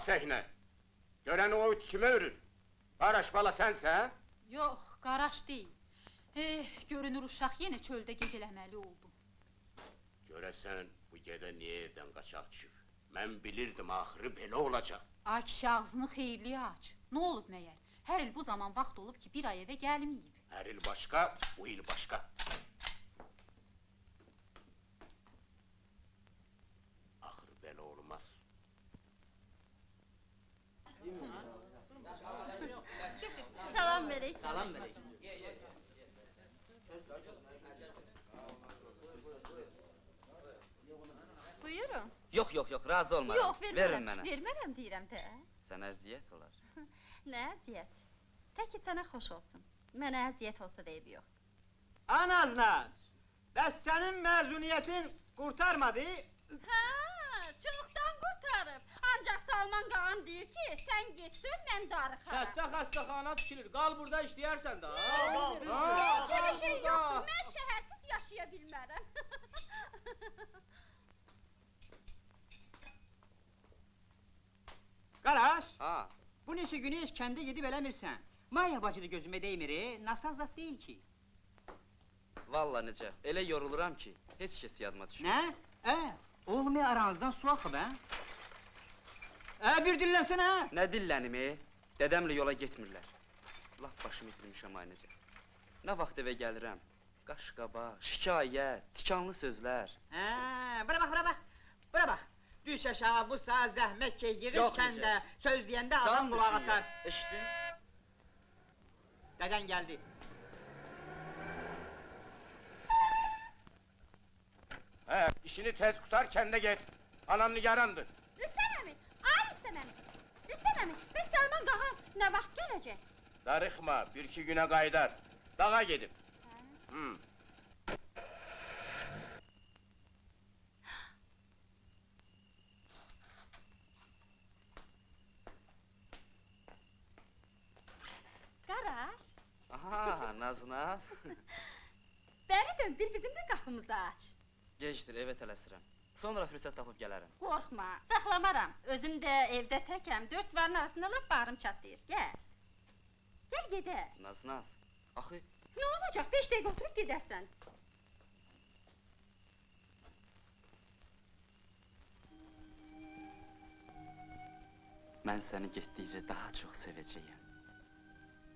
səhnə! Görən o it kimə örür? Qaraş bala sənsə? Yox, qaraş deyil. Görünür uşaq yenə çöldə gecələməli oldu. Görəsən, bu gedə niyə evdən qaçaq düşüb? Mən bilirdim, axırı belə olacaq. Ay kişi, ağzını xeyirliyə aç. Nə olub məyər? Hər il bu zaman vaxt olub ki, bir ay evə gəlməyib. Hər il başqa, bu il başqa. Axırı belə olmaz. Salam verək. Salam verək. Buyurun. Yox, yox, yox, razı olmaram. Yox, verin mənə. Vermərəm deyirəm də. Sənə əziyyət olar. Nə əziyyət? Tək ki sənə xoş olsun. Mənə əziyyət olsa da eybi yoxdur. Anaznaz! Bəs sənin məzuniyyətin qurtarmadı? Hə, çoxdan qurtarıb. Ancaq Salman qağam deyir ki, sən getsin, mən darıxaram. Hətta xəstəxana tikilir, qal burada işləyərsən də. Heç bir şey yoxdur, mən şəhərsiz yaşaya bilmərəm. Qaraş, Ha, bu neçə günü heç kəndə gedib eləmirsən. Maya bacıdı gözümə deymir, nasaz zat deyil ki. valla necə, elə yoruluram ki, heç kəs yadıma düşmür. Nə? Olmaya aranızdan su axıb, bir dinlənsənə. Nə dillənim, Dədəmlə yola getmirlər. Laf başımı itirmişəm ay necə. Nə vaxt evə gəlirəm, qaşqaba, şikayət, tikanlı sözlər. Bura bax. Düş aşağı, bu saat zəhmət ki, Yox, yığış kəndə, söz deyəndə adam qulaq asar. Eşdin? Dədən gəldi. İşini tez qutar, kəndə get. Anam nigarandır. Rüstəm əmi, ay Rüstəm əmi, bəs Salman qağam nə vaxt gələcək? Darıxma, bir-iki günə qaydar. Dağa gedib. Qaraş, Aha, Naznaz. bəri dön, bir bizim də qapımızı aç. Gecdir, evə tələsirəm. Sonra fürsət tapıb gələrəm. Qorxma, saxlamaram. Özüm də evdə təkəm, 4 divarın arasında lap bağrım çatlayır, gəl. Gəl gedək. Naznaz, axı, Nə olacaq, 5 dəqiqə oturub gedərsən. mən səni getdikcə daha çox sevəcəyəm.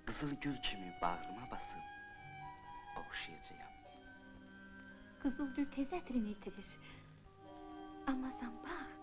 Qızıl gül kimi bağrıma basıb, oxşayacağam. Qızıl gül tez ətrini itirir. Amma sən bax,